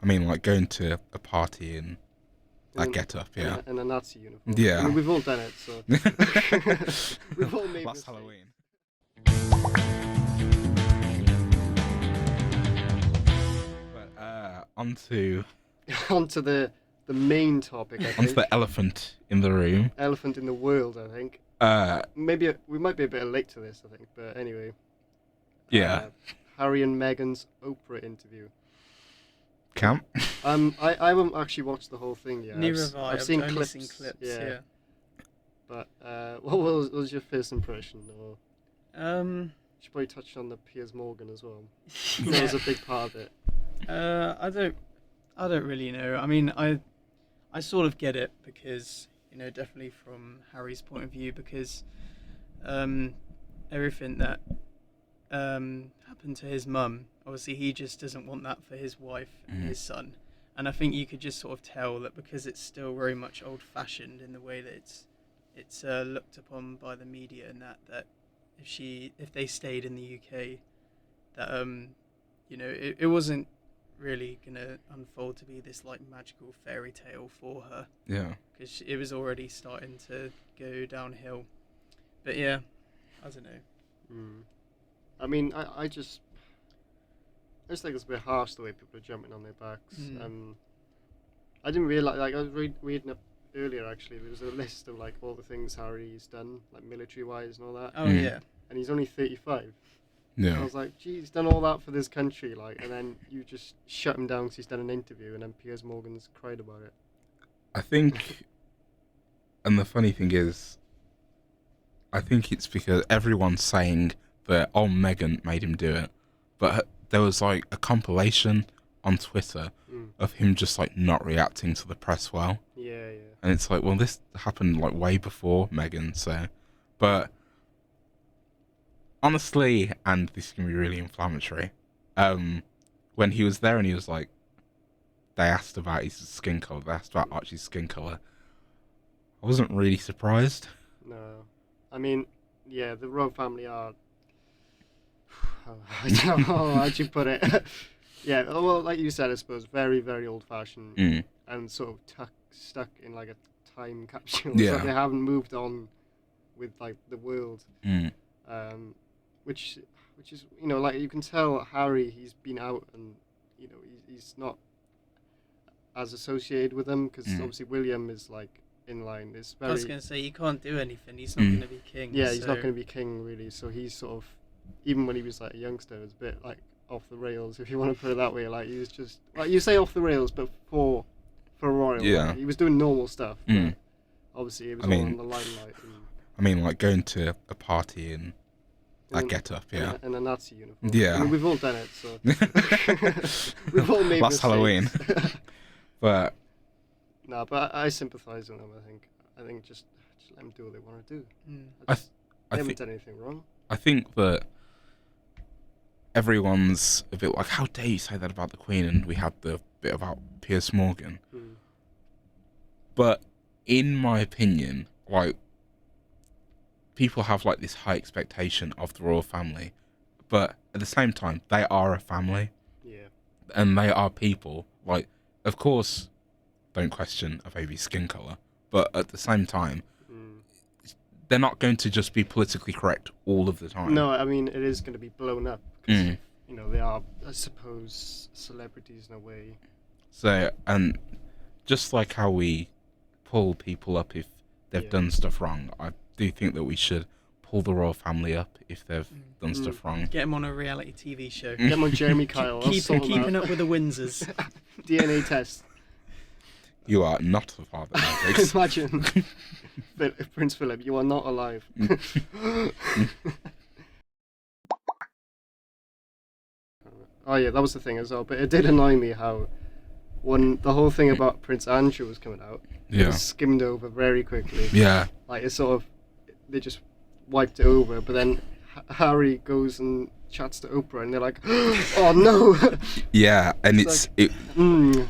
I mean, like going to a party in that get-up, yeah. In a Nazi uniform. Yeah. I mean, we've all done it, so... we've all made Last mistakes. Halloween. But onto the main topic, I think. onto the elephant in the room. Elephant in the world, I think. Maybe we might be a bit late to this, I think, but anyway. Yeah. Harry and Meghan's Oprah interview. Camp. I haven't actually watched the whole thing yet. Neither have I. I've seen only clips. seen clips. Yeah. But what was your first impression? Or should probably touch on the Piers Morgan as well. That was a big part of it. I don't really know. I mean, I sort of get it because, definitely from Harry's point of view, because everything that happened to his mum, obviously he just doesn't want that for his wife and his son. And I think you could just sort of tell that because it's still very much old-fashioned in the way that it's looked upon by the media, and that if they stayed in the UK, that it wasn't really gonna unfold to be this like magical fairy tale for her. Yeah. Because it was already starting to go downhill. But yeah, I don't know. I mean, I just think it's a bit harsh the way people are jumping on their backs. I didn't realise, like, I was reading up earlier actually, there was a list of like all the things Harry's done, like military wise and all that. Oh yeah. And he's only 35. Yeah. And I was like, gee, he's done all that for this country, like, and then you just shut him down because he's done an interview, and then Piers Morgan's cried about it. I think, and the funny thing is, I think it's because everyone's saying that, Meghan made him do it, but there was like a compilation on Twitter of him just like not reacting to the press well. Yeah. And it's like, well, this happened like way before Meghan, so, but honestly, and this is going to be really inflammatory, when he was there and he was like, they asked about his skin colour, they asked about Archie's skin colour, I wasn't really surprised. No. I mean, yeah, the royal family are... I don't know how'd you put it. Yeah, well, like you said, I suppose, very, very old-fashioned and sort of stuck in like a time capsule. Yeah. So they haven't moved on with like the world. Which is, like you can tell Harry, he's been out and, he's not as associated with them because obviously William is like in line. It's very... I was going to say, he can't do anything. He's not going to be king. Yeah, he's not going to be king really. So he's sort of, even when he was like a youngster, it was a bit like off the rails, if you want to put it that way. Like he was just, like you say, off the rails, but for royal. Yeah. Like, he was doing normal stuff. But obviously, it was all on the limelight. I mean, like going to a party in that get-up, yeah. In a Nazi uniform. Yeah. I mean, we've all done it, so we've all made Last mistakes. Halloween. But no, but I sympathise with them. I think just let them do what they want to do. They haven't done anything wrong. I think that everyone's a bit like, how dare you say that about the Queen? And we had the bit about Piers Morgan. But in my opinion, like, people have like this high expectation of the royal family, but at the same time, they are a family. Yeah. And they are people. Like, of course, don't question a baby's skin colour, but at the same time, they're not going to just be politically correct all of the time. No, I mean, it is going to be blown up. Because, they are, I suppose, celebrities in a way. So, and just like how we pull people up if they've done stuff wrong, I do think that we should pull the royal family up if they've done stuff wrong. Get him on a reality TV show. Get him on Jeremy Kyle. Keeping up with the Windsors. DNA test. You are not the father, Matrix. Imagine. Prince Philip, you are not alive. Oh yeah, that was the thing as well. But it did annoy me how when the whole thing about Prince Andrew was coming out, it was skimmed over very quickly. Yeah. Like it's sort of, they just wiped it over. But then Harry goes and chats to Oprah, and they're like, "Oh no!" Yeah, and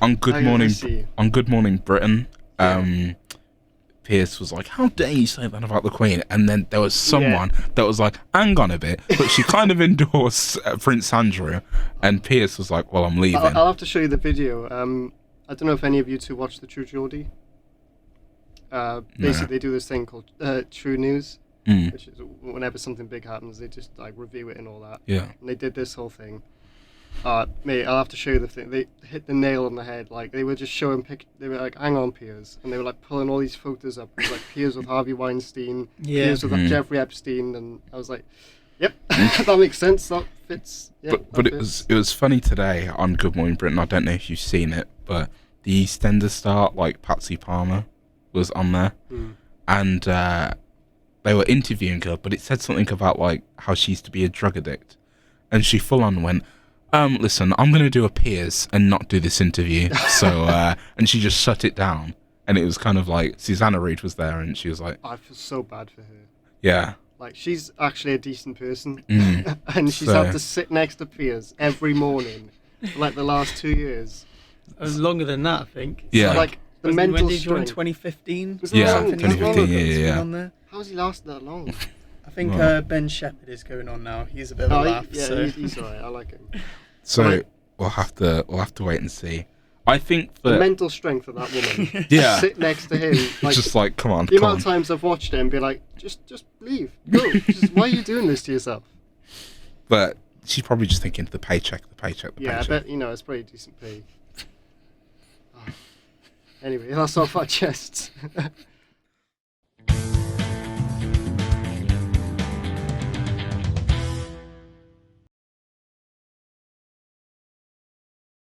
on Good Morning Britain, Piers was like, how dare you say that about the Queen? And then there was someone that was like, hang on a bit, but she kind of endorsed Prince Andrew, and Piers was like, well, I'm leaving. I'll have to show you the video. I don't know if any of you two watch the True Geordie. Basically, they do this thing called True News, which is whenever something big happens, they just like review it and all that. Yeah. And they did this whole thing. Mate, I'll have to show you the thing. They hit the nail on the head. Like, they were just showing they were like, hang on, Piers. And they were like pulling all these photos up. It was like Piers with Harvey Weinstein, Piers with Jeffrey Epstein. And I was like, yep, that makes sense. That fits. Yeah, but it was funny today on Good Morning Britain. I don't know if you've seen it, but the EastEnders star, like Patsy Palmer, was on there. And they were interviewing her, but it said something about like how she used to be a drug addict. And she full on went, listen, I'm going to do a Piers and not do this interview. So, and she just shut it down. And it was kind of like, Susanna Reid was there and she was like... I feel so bad for her. Yeah. Like, she's actually a decent person. And she's had to sit next to Piers every morning for like the last 2 years. It was longer than that, I think. Yeah. So, like, the mental when did you join, strength. 2015? Yeah, 2015, yeah. On there? How's he lasted that long? I think Ben Shepherd is going on now. He's a bit of a laugh. He's alright. I like him. So we'll have to wait and see. I think that the mental strength of that woman. Yeah. Sit next to him. Like, just like, come on. The amount of times I've watched it and be like, just leave. Go. Why are you doing this to yourself? But she's probably just thinking the paycheck. Yeah, I bet it's pretty decent pay. Anyway, that's off our chests.